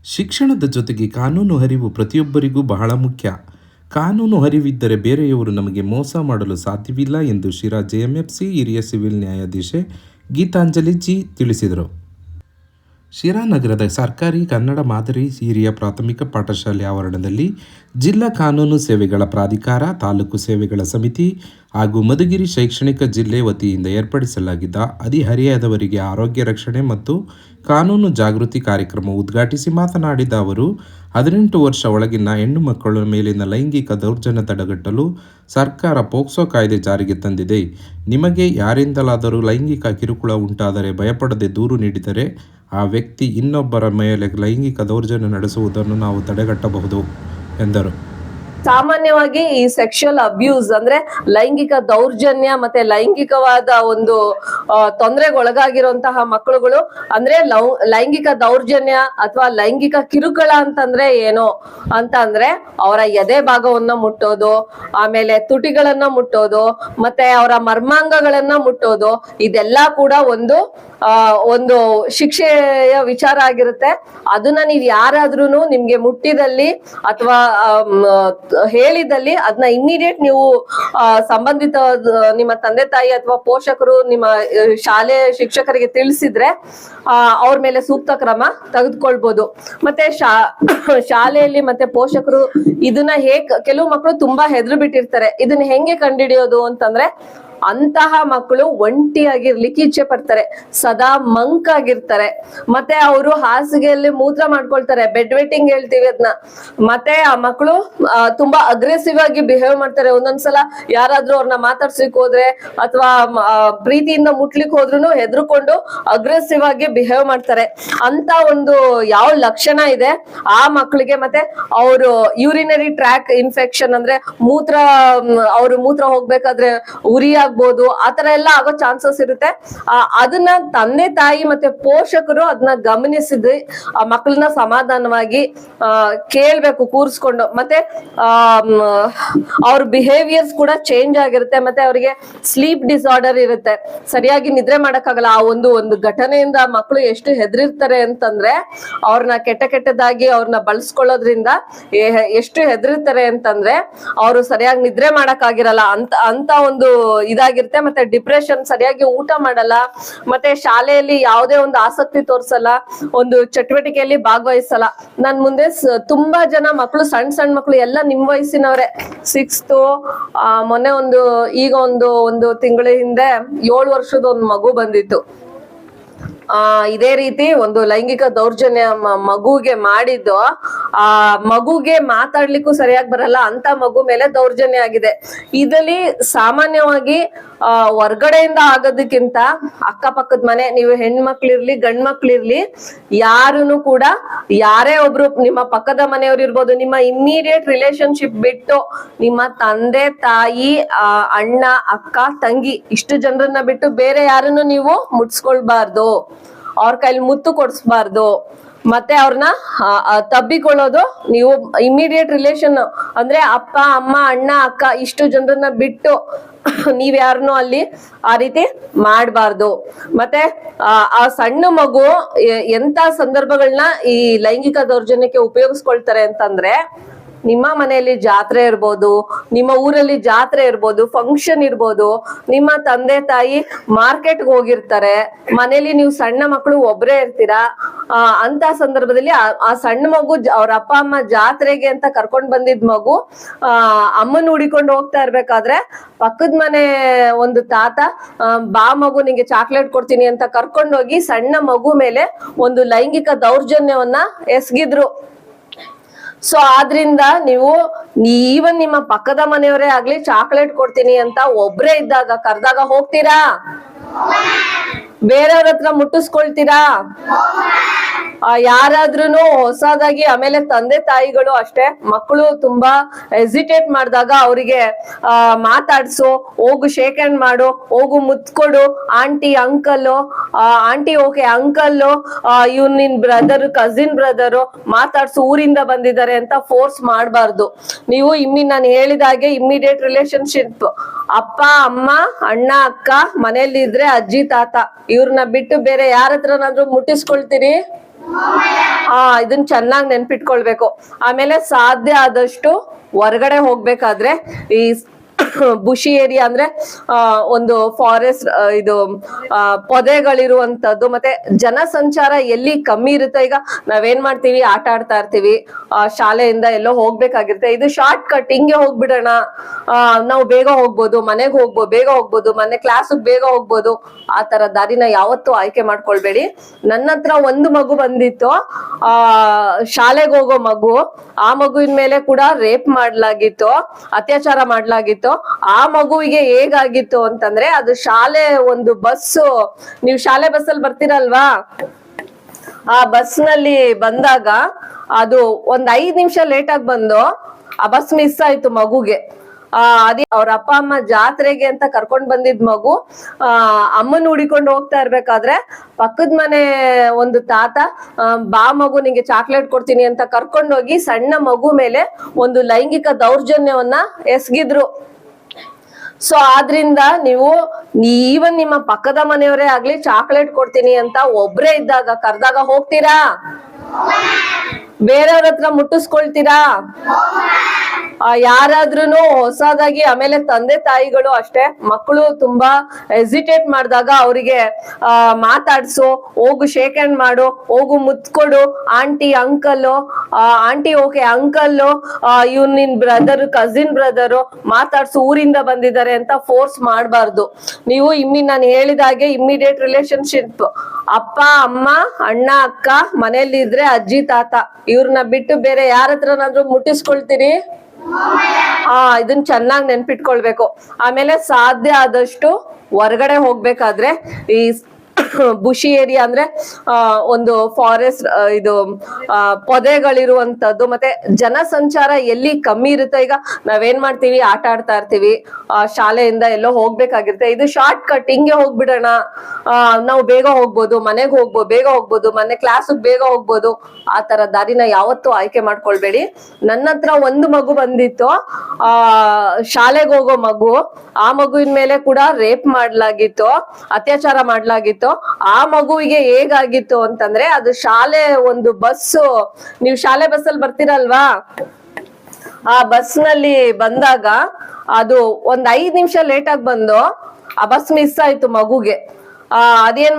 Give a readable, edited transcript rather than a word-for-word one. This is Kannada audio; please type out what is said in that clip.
ಶಿಕ್ಷಣದ ಜೊತೆಗೆ ಕಾನೂನು ಅರಿವು ಪ್ರತಿಯೊಬ್ಬರಿಗೂ ಬಹಳ ಮುಖ್ಯ. ಕಾನೂನು ಅರಿವಿದ್ದರೆ ಬೇರೆಯವರು ನಮಗೆ ಮೋಸ ಮಾಡಲು ಸಾಧ್ಯವಿಲ್ಲ ಎಂದು ಶಿರಾ ಜೆಎಂಎಫ್ಸಿ ಹಿರಿಯ ಸಿವಿಲ್ ನ್ಯಾಯಾಧೀಶೆ ಗೀತಾಂಜಲಿ ಜಿ ತಿಳಿಸಿದರು. ಶಿರಾ ನಗರದ ಸರ್ಕಾರಿ ಕನ್ನಡ ಮಾದರಿ ಹಿರಿಯ ಪ್ರಾಥಮಿಕ ಪಾಠಶಾಲೆ ಆವರಣದಲ್ಲಿ ಜಿಲ್ಲಾ ಕಾನೂನು ಸೇವೆಗಳ ಪ್ರಾಧಿಕಾರ, ತಾಲೂಕು ಸೇವೆಗಳ ಸಮಿತಿ ಹಾಗೂ ಮಧುಗಿರಿ ಶೈಕ್ಷಣಿಕ ಜಿಲ್ಲೆ ವತಿಯಿಂದ ಏರ್ಪಡಿಸಲಾಗಿದ್ದ ಹದಿಹರೆಯದವರಿಗೆ ಆರೋಗ್ಯ ರಕ್ಷಣೆ ಮತ್ತು ಕಾನೂನು ಜಾಗೃತಿ ಕಾರ್ಯಕ್ರಮ ಉದ್ಘಾಟಿಸಿ ಮಾತನಾಡಿದ ಅವರು, 18 ವರ್ಷ ಒಳಗಿನ ಹೆಣ್ಣು ಮಕ್ಕಳ ಮೇಲಿನ ಲೈಂಗಿಕ ದೌರ್ಜನ್ಯ ತಡೆಗಟ್ಟಲು ಸರ್ಕಾರ ಪೋಕ್ಸೋ ಕಾಯ್ದೆ ಜಾರಿಗೆ ತಂದಿದೆ. ನಿಮಗೆ ಯಾರಿಂದಲಾದರೂ ಲೈಂಗಿಕ ಕಿರುಕುಳ ಉಂಟಾದರೆ ಭಯಪಡದೆ ದೂರು ನೀಡಿದರೆ ಆ ವ್ಯಕ್ತಿ ಇನ್ನೊಬ್ಬರ ಮೇಲೆ ಲೈಂಗಿಕ ದೌರ್ಜನ್ಯ ನಡೆಸುವುದನ್ನು ನಾವು ತಡೆಗಟ್ಟಬಹುದು ಎಂದರು. ಸಾಮಾನ್ಯವಾಗಿ ಈ ಸೆಕ್ಷುವಲ್ ಅಬ್ಯೂಸ್ ಅಂದ್ರೆ ಲೈಂಗಿಕ ದೌರ್ಜನ್ಯ ಮತ್ತೆ ಲೈಂಗಿಕವಾದ ಒಂದು ತೊಂದರೆಗೆ ಒಳಗಾಗಿರುವಂತಹ ಮಕ್ಕಳುಗಳು ಅಂದ್ರೆ ಲೈಂಗಿಕ ದೌರ್ಜನ್ಯ ಅಥವಾ ಲೈಂಗಿಕ ಕಿರುಕುಳ ಅಂತಂದ್ರೆ ಏನು ಅಂತ ಅಂದ್ರೆ ಅವರ ಎದೆ ಭಾಗವನ್ನ ಮುಟ್ಟೋದು, ಆಮೇಲೆ ತುಟಿಗಳನ್ನ ಮುಟ್ಟೋದು, ಮತ್ತೆ ಅವರ ಮರ್ಮಾಂಗಗಳನ್ನ ಮುಟ್ಟೋದು, ಇದೆಲ್ಲ ಕೂಡ ಒಂದು ಶಿಕ್ಷೆಯ ವಿಚಾರ ಆಗಿರುತ್ತೆ. ಅದನ್ನ ನೀವ್ ಯಾರಾದ್ರೂ ನಿಮ್ಗೆ ಮುಟ್ಟಿದಲ್ಲಿ ಅಥವಾ ಹೇಳಿದಲ್ಲಿ ಅದನ್ನ ಇಮಿಡಿಯೇಟ್ ನೀವು ಸಂಬಂಧಿತ ನಿಮ್ಮ ತಂದೆ ತಾಯಿ ಅಥವಾ ಪೋಷಕರು ನಿಮ್ಮ ಶಾಲೆ ಶಿಕ್ಷಕರಿಗೆ ತಿಳಿಸಿದ್ರೆ ಅವ್ರ ಮೇಲೆ ಸೂಕ್ತ ಕ್ರಮ ತೆಗೆದುಕೊಳ್ಬಹುದು. ಮತ್ತೆ ಶಾಲೆಯಲ್ಲಿ ಮತ್ತೆ ಪೋಷಕರು ಇದನ್ನ ಕೆಲವು ಮಕ್ಕಳು ತುಂಬಾ ಹೆದರು ಬಿಟ್ಟಿರ್ತಾರೆ. ಇದನ್ನ ಹೆಂಗೆ ಕಂಡುಹಿಡಿಯೋದು ಅಂತಂದ್ರೆ, ಅಂತಹ ಮಕ್ಕಳು ಒಂಟಿಯಾಗಿರ್ಲಿಕ್ಕೆ ಇಚ್ಛೆ ಪಡ್ತಾರೆ, ಸದಾ ಮಂಕ್ ಆಗಿರ್ತಾರೆ, ಮತ್ತೆ ಅವರು ಹಾಸಿಗೆಯಲ್ಲಿ ಮೂತ್ರ ಮಾಡ್ಕೊಳ್ತಾರೆ, ಬೆಡ್ ವೇಟಿಂಗ್ ಹೇಳ್ತೀವಿ ಅದನ್ನ. ಮತ್ತೆ ಆ ಮಕ್ಕಳು ತುಂಬಾ ಅಗ್ರೆಸಿವ್ ಆಗಿ ಬಿಹೇವ್ ಮಾಡ್ತಾರೆ. ಒಂದೊಂದ್ಸಲ ಯಾರಾದ್ರೂ ಅವ್ರನ್ನ ಮಾತಾಡ್ಸ್ಲಿಕ್ಕೆ ಹೋದ್ರೆ ಅಥವಾ ಪ್ರೀತಿಯಿಂದ ಮುಟ್ಲಿಕ್ಕೆ ಹೋದ್ರು ಹೆದರ್ಕೊಂಡು ಅಗ್ರೆಸಿವ್ ಆಗಿ ಬಿಹೇವ್ ಮಾಡ್ತಾರೆ. ಅಂತ ಒಂದು ಯಾವ ಲಕ್ಷಣ ಇದೆ ಆ ಮಕ್ಕಳಿಗೆ, ಮತ್ತೆ ಅವರು ಯೂರಿನರಿ ಟ್ರ್ಯಾಕ್ ಇನ್ಫೆಕ್ಷನ್ ಅಂದ್ರೆ ಅವ್ರು ಮೂತ್ರ ಹೋಗ್ಬೇಕಾದ್ರೆ ಉರಿ ಆಗ್ಬೋದು, ಆತರ ಎಲ್ಲ ಆಗೋ ಚಾನ್ಸಸ್ ಇರುತ್ತೆ. ಅದನ್ನ ತಂದೆ ತಾಯಿ ಮತ್ತೆ ಪೋಷಕರು ಅದನ್ನ ಗಮನಿಸಿದ್ರೆ ಆ ಮಕ್ಕಳನ್ನ ಸಮಾಧಾನವಾಗಿ ಕೇಳ್ಬೇಕು ಕೂರಿಸ್ಕೊಂಡು. ಮತ್ತೆ ಅವ್ರ ಬಿಹೇವಿಯರ್ಸ್ ಕೂಡ ಚೇಂಜ್ ಆಗಿರುತ್ತೆ. ಮತ್ತೆ ಅವರಿಗೆ ಸ್ಲೀಪ್ ಡಿಸಾರ್ಡರ್ ಇರುತ್ತೆ, ಸರಿಯಾಗಿ ನಿದ್ರೆ ಮಾಡಕ್ಕಾಗಲ್ಲ. ಆ ಒಂದು ಘಟನೆಯಿಂದ ಮಕ್ಕಳು ಎಷ್ಟು ಹೆದರಿರ್ತಾರೆ ಅಂತಂದ್ರೆ, ಅವ್ರನ್ನ ಕೆಟ್ಟದಾಗಿ ಅವ್ರನ್ನ ಬಳಸ್ಕೊಳ್ಳೋದ್ರಿಂದ ಎಷ್ಟು ಹೆದರಿರ್ತಾರೆ ಅಂತಂದ್ರೆ ಅವರು ಸರಿಯಾಗಿ ನಿದ್ರೆ ಮಾಡಕ್ಕಾಗಿರಲ್ಲ ಅಂತ ಒಂದು ಇದಾಗಿರುತ್ತೆ. ಮತ್ತೆ ಡಿಪ್ರೆಷನ್, ಸರಿಯಾಗಿ ಊಟ ಮಾಡಲ್ಲ, ಮತ್ತೆ ಶಾಲೆಯಲ್ಲಿ ಯಾವುದೇ ಒಂದು ಆಸಕ್ತಿ ತೋರ್ಸಲ್ಲ, ಒಂದು ಚಟುವಟಿಕೆಯಲ್ಲಿ ಭಾಗವಹಿಸಲ್ಲ. ನನ್ ಮುಂದೆ ತುಂಬಾ ಜನ ಮಕ್ಕಳು, ಸಣ್ಣ ಮಕ್ಕಳು ಎಲ್ಲ ನಿಮ್ ವಯಸ್ಸಿನವ್ರೆ, 6th ಮೊನ್ನೆ ಈಗ ಒಂದು ತಿಂಗಳ ಹಿಂದೆ 7 ವರ್ಷದ ಒಂದು ಮಗು ಬಂದಿತ್ತು. ಇದೇ ರೀತಿ ಒಂದು ಲೈಂಗಿಕ ದೌರ್ಜನ್ಯ ಮಗುಗೆ ಮಾಡಿದ್ದು, ಆ ಮಗುಗೆ ಮಾತಾಡ್ಲಿಕ್ಕೂ ಸರಿಯಾಗಿ ಬರಲ್ಲ, ಅಂತ ಮಗು ಮೇಲೆ ದೌರ್ಜನ್ಯ ಆಗಿದೆ. ಇದರಲ್ಲಿ ಸಾಮಾನ್ಯವಾಗಿ ಹೊರ್ಗಡೆಯಿಂದ ಆಗೋದಕ್ಕಿಂತ ಅಕ್ಕಪಕ್ಕದ ಮನೆ, ನೀವು ಹೆಣ್ಮಕ್ಳಿರ್ಲಿ ಗಂಡ್ಮಕ್ಳಿರ್ಲಿ ಯಾರೂನು ಕೂಡ, ಯಾರೇ ಒಬ್ರು ನಿಮ್ಮ ಪಕ್ಕದ ಮನೆಯವ್ರು ಇರ್ಬೋದು, ನಿಮ್ಮ ಇಮ್ಮಿಡಿಯೇಟ್ ರಿಲೇಶನ್ಶಿಪ್ ಬಿಟ್ಟು ನಿಮ್ಮ ತಂದೆ ತಾಯಿ, ಅಣ್ಣ ಅಕ್ಕ ತಂಗಿ ಇಷ್ಟು ಜನರನ್ನ ಬಿಟ್ಟು ಬೇರೆ ಯಾರನ್ನು ನೀವು ಮುಟ್ಸ್ಕೊಳ್ಬಾರ್ದು, ಅವ್ರ ಕೈಲಿ ಮುತ್ತು ಕೊಡ್ಸ್ಬಾರ್ದು. ಮತ್ತೆ ಅವ್ರನ್ನ ತಬ್ಬಿಕೊಳ್ಳೋದು, ನೀವು ಇಮಿಡಿಯೇಟ್ ರಿಲೇಷನ್ ಅಂದ್ರೆ ಅಪ್ಪ ಅಮ್ಮ ಅಣ್ಣ ಅಕ್ಕ ಇಷ್ಟು ಜನರನ್ನ ಬಿಟ್ಟು ನೀವ್ ಯಾರನ್ನು ಅಲ್ಲಿ ಆ ರೀತಿ ಮಾಡಬಾರ್ದು. ಮತ್ತೆ ಆ ಸಣ್ಣ ಮಗು ಎಂತ ಸಂದರ್ಭಗಳನ್ನ ಈ ಲೈಂಗಿಕ ದೌರ್ಜನ್ಯಕ್ಕೆ ಉಪಯೋಗಿಸ್ಕೊಳ್ತಾರೆ ಅಂತಂದ್ರೆ, ನಿಮ್ಮ ಮನೆಯಲ್ಲಿ ಜಾತ್ರೆ ಇರ್ಬೋದು, ನಿಮ್ಮ ಊರಲ್ಲಿ ಜಾತ್ರೆ ಇರ್ಬೋದು, ಫಂಕ್ಷನ್ ಇರ್ಬೋದು, ನಿಮ್ಮ ತಂದೆ ತಾಯಿ ಮಾರ್ಕೆಟ್ಗೆ ಹೋಗಿರ್ತಾರೆ, ಮನೇಲಿ ನೀವು ಸಣ್ಣ ಮಕ್ಕಳು ಒಬ್ರೇ ಇರ್ತೀರಾ. ಅಂತ ಸಂದರ್ಭದಲ್ಲಿ ಆ ಸಣ್ಣ ಮಗು ಅವ್ರ ಅಪ್ಪ ಅಮ್ಮ ಜಾತ್ರೆಗೆ ಅಂತ ಕರ್ಕೊಂಡ್ ಬಂದಿದ್ ಮಗು ಅಮ್ಮನ್ ಹುಡಿಕೊಂಡು ಹೋಗ್ತಾ ಇರ್ಬೇಕಾದ್ರೆ ಪಕ್ಕದ ಮನೆ ಒಂದು ತಾತ, ಬಾ ಮಗು ನಿಂಗೆ ಚಾಕ್ಲೇಟ್ ಕೊಡ್ತೀನಿ ಅಂತ ಕರ್ಕೊಂಡೋಗಿ ಸಣ್ಣ ಮಗು ಮೇಲೆ ಒಂದು ಲೈಂಗಿಕ ದೌರ್ಜನ್ಯವನ್ನ ಎಸಗಿದ್ರು. ಸೊ ಆದ್ರಿಂದ ನೀವು ಈವನ್ ನಿಮ್ಮ ಪಕ್ಕದ ಮನೆಯವರೇ ಆಗ್ಲಿ ಚಾಕ್ಲೇಟ್ ಕೊಡ್ತೀನಿ ಅಂತ ಒಬ್ರೇ ಇದ್ದಾಗ ಕರ್ದಾಗ ಹೋಗ್ತೀರಾ? ಬೇರೆಯವ್ರ ಹತ್ರ ಮುಟ್ಟಿಸ್ಕೊಳ್ತೀರಾ? ಯಾರಾದ್ರೂ ಹೊಸದಾಗಿ, ಆಮೇಲೆ ತಂದೆ ತಾಯಿಗಳು ಅಷ್ಟೇ, ಮಕ್ಕಳು ತುಂಬಾ ಹೆಸಿಟೇಟ್ ಮಾಡಿದಾಗ ಅವರಿಗೆ ಮಾತಾಡ್ಸು, ಹೋಗು ಶೇಕ್ ಹ್ಯಾಂಡ್ ಮಾಡು, ಹೋಗು ಮುತ್ಕೊಡು, aunty uncle, aunty okay uncle, ಇವ್ನ್ ನಿನ್ ಬ್ರದರ್ ಕಸಿನ್ ಬ್ರದರು ಮಾತಾಡ್ಸು, ಊರಿಂದ ಬಂದಿದ್ದಾರೆ ಅಂತ ಫೋರ್ಸ್ ಮಾಡಬಾರ್ದು. ನೀವು ನಾನು ಹೇಳಿದಾಗೆ ಇಮ್ಮಿಡಿಯೇಟ್ ರಿಲೇಶನ್ಶಿಪ್ ಅಪ್ಪ ಅಮ್ಮ ಅಣ್ಣ ಅಕ್ಕ ಮನೇಲಿ ಇದ್ರೆ ಅಜ್ಜಿ ತಾತ ಇವ್ರನ್ನ ಬಿಟ್ಟು ಬೇರೆ ಯಾರ ಹತ್ರನಾದ್ರೂ ಮುಟ್ಟಿಸ್ಕೊಳ್ತೀರಿ? ಇದನ್ನ ಚೆನ್ನಾಗಿ ನೆನ್ಪಿಟ್ಕೊಳ್ಬೇಕು. ಆಮೇಲೆ ಸಾಧ್ಯ ಆದಷ್ಟು ಹೊರಗಡೆ ಹೋಗ್ಬೇಕಾದ್ರೆ ಈ ಬುಷಿ ಏರಿಯಾ ಅಂದ್ರೆ ಒಂದು ಫಾರೆಸ್ಟ್ ಇದು ಪೊದೆಗಳಿರುವಂತದ್ದು ಮತ್ತೆ ಜನಸಂಚಾರ ಎಲ್ಲಿ ಕಮ್ಮಿ ಇರುತ್ತೆ. ಈಗ ನಾವೇನ್ ಮಾಡ್ತೀವಿ, ಆಟ ಆಡ್ತಾ ಇರ್ತೀವಿ, ಶಾಲೆಯಿಂದ ಎಲ್ಲೋ ಹೋಗ್ಬೇಕಾಗಿರುತ್ತೆ, ಇದು ಶಾರ್ಟ್ ಕಟ್, ಹಿಂಗೆ ಹೋಗ್ಬಿಡೋಣ, ನಾವು ಬೇಗ ಹೋಗ್ಬೋದು, ಮನೆಗೆ ಹೋಗ್ಬೋದು, ಬೇಗ ಹೋಗ್ಬೋದು, ಮನೆ ಕ್ಲಾಸ್ ಬೇಗ ಹೋಗ್ಬೋದು. ಆ ತರ ದಾರಿನ ಯಾವತ್ತೂ ಆಯ್ಕೆ ಮಾಡ್ಕೊಳ್ಬೇಡಿ. ನನ್ನ ಹತ್ರ ಒಂದು ಮಗು ಬಂದಿತ್ತು, ಶಾಲೆಗೆ ಹೋಗೋ ಮಗು. ಆ ಮಗುವಿನ ಮೇಲೆ ಕೂಡ ರೇಪ್ ಮಾಡ್ಲಾಗಿತ್ತು, ಅತ್ಯಾಚಾರ ಮಾಡ್ಲಾಗಿತ್ತು. ಆ ಮಗುವಿಗೆ ಹೇಗಾಗಿತ್ತು ಅಂತಂದ್ರೆ, ಅದು ಶಾಲೆ ಒಂದು ಬಸ್ಸು, ನೀವು ಶಾಲೆ ಬಸ್ಸಲ್ಲಿ ಬರ್ತೀರಲ್ವಾ, ಆ ಬಸ್ ನಲ್ಲಿ ಬಂದಾಗ ಅದು ಒಂದ್ 5 ನಿಮಿಷ ಲೇಟ್ ಆಗಿ ಬಂದು ಆ ಬಸ್ ಮಿಸ್ ಆಯ್ತು ಮಗುಗೆ. ಅದೇ ಅವ್ರ ಅಪ್ಪ ಅಮ್ಮ ಜಾತ್ರೆಗೆ ಅಂತ ಕರ್ಕೊಂಡ್ ಬಂದಿದ್ ಮಗು, ಅಮ್ಮನ್ ಹುಡಿಕೊಂಡು ಹೋಗ್ತಾ ಇರ್ಬೇಕಾದ್ರೆ ಪಕ್ಕದ ಮನೆ ಒಂದು ತಾತ, ಬಾ ಮಗು ನಿಂಗೆ ಚಾಕ್ಲೇಟ್ ಕೊಡ್ತೀನಿ ಅಂತ ಕರ್ಕೊಂಡೋಗಿ ಸಣ್ಣ ಮಗು ಮೇಲೆ ಒಂದು ಲೈಂಗಿಕ ದೌರ್ಜನ್ಯವನ್ನ ಎಸಗಿದ್ರು. ಸೊ ಆದ್ರಿಂದ ಈವನ್ ನಿಮ್ಮ ಪಕ್ಕದ ಮನೆಯವರೇ ಆಗ್ಲಿ ಚಾಕ್ಲೇಟ್ ಕೊಡ್ತೀನಿ ಅಂತ ಒಬ್ರೇ ಇದ್ದಾಗ ಕರ್ದಾಗ ಹೋಗ್ತೀರಾ? ಬೇರೆಯವ್ರ ಹತ್ರ ಮುಟ್ಟಿಸ್ಕೊಳ್ತೀರಾ? ಯಾರಾದ್ರೂನು ಹೊಸದಾಗಿ, ಆಮೇಲೆ ತಂದೆ ತಾಯಿಗಳು ಅಷ್ಟೇ, ಮಕ್ಕಳು ತುಂಬಾ ಹೆಸಿಟೇಟ್ ಮಾಡಿದಾಗ ಅವರಿಗೆ ಮಾತಾಡ್ಸು, ಹೋಗು ಶೇಕ್ ಹ್ಯಾಂಡ್ ಮಾಡು, ಹೋಗು ಮುತ್ಕೊಡು, aunty uncle, aunty okay uncle, ಇವ್ ನಿನ್ ಬ್ರದರ್ ಕಸಿನ್ ಬ್ರದರು, ಮಾತಾಡ್ಸು, ಊರಿಂದ ಬಂದಿದ್ದಾರೆ ಅಂತ ಫೋರ್ಸ್ ಮಾಡಬಾರ್ದು. ನೀವು ನಾನು ಹೇಳಿದಾಗೆ ಇಮ್ಮಿಡಿಯೇಟ್ ರಿಲೇಶನ್ಶಿಪ್, ಅಪ್ಪ ಅಮ್ಮ ಅಣ್ಣ ಅಕ್ಕ ಮನೇಲಿ ಇದ್ರೆ ಅಜ್ಜಿ ತಾತ, ಇವ್ರನ್ನ ಬಿಟ್ಟು ಬೇರೆ ಯಾರ ಹತ್ರನಾದ್ರೂ ಮುಟ್ಟಿಸ್ಕೊಳ್ತೀರಿ? ಇದನ್ನ ಚೆನ್ನಾಗಿ ನೆನ್ಪಿಟ್ಕೊಳ್ಬೇಕು. ಆಮೇಲೆ ಸಾಧ್ಯ ಆದಷ್ಟು ಹೊರಗಡೆ ಹೋಗ್ಬೇಕಾದ್ರೆ ಈ ಬುಷಿ ಏರಿಯಾ ಅಂದ್ರೆ ಒಂದು ಫಾರೆಸ್ಟ್ ಇದು ಪೊದೆಗಳಿರುವಂತದ್ದು ಮತ್ತೆ ಜನಸಂಚಾರ ಎಲ್ಲಿ ಕಮ್ಮಿ ಇರುತ್ತೆ. ಈಗ ನಾವೇನ್ ಮಾಡ್ತೀವಿ, ಆಟ ಆಡ್ತಾ ಇರ್ತೀವಿ, ಶಾಲೆಯಿಂದ ಎಲ್ಲೋ ಹೋಗ್ಬೇಕಾಗಿರುತ್ತೆ, ಇದು ಶಾರ್ಟ್ ಕಟ್, ಹಿಂಗೆ ಹೋಗ್ಬಿಡೋಣ, ನಾವು ಬೇಗ ಹೋಗ್ಬೋದು, ಮನೆಗೆ ಹೋಗ್ಬೋದು, ಬೇಗ ಹೋಗ್ಬೋದು, ಮನೆ ಕ್ಲಾಸ್ ಬೇಗ ಹೋಗ್ಬೋದು. ಆ ತರ ದಾರಿನ ಯಾವತ್ತೂ ಆಯ್ಕೆ ಮಾಡ್ಕೊಳ್ಬೇಡಿ. ನನ್ನ ಹತ್ರ ಒಂದು ಮಗು ಬಂದಿತ್ತು, ಶಾಲೆಗೆ ಹೋಗೋ ಮಗು. ಆ ಮಗುವಿನ ಮೇಲೆ ಕೂಡ ರೇಪ್ ಮಾಡ್ಲಾಗಿತ್ತು, ಅತ್ಯಾಚಾರ ಮಾಡ್ಲಾಗಿತ್ತು. ಆ ಮಗುವಿಗೆ ಹೇಗಾಗಿತ್ತು ಅಂತಂದ್ರೆ, ಅದು ಶಾಲೆ ಒಂದು ಬಸ್ಸು, ನೀವು ಶಾಲೆ ಬಸ್ಸಲ್ಲಿ ಬರ್ತೀರಲ್ವಾ, ಆ ಬಸ್ ನಲ್ಲಿ ಬಂದಾಗ ಅದು ಒಂದ್ 5 ನಿಮಿಷ ಲೇಟ್ ಆಗಿ ಬಂದು ಆ ಬಸ್ ಮಿಸ್ ಆಯ್ತು ಮಗುಗೆ. ಅದೇನ್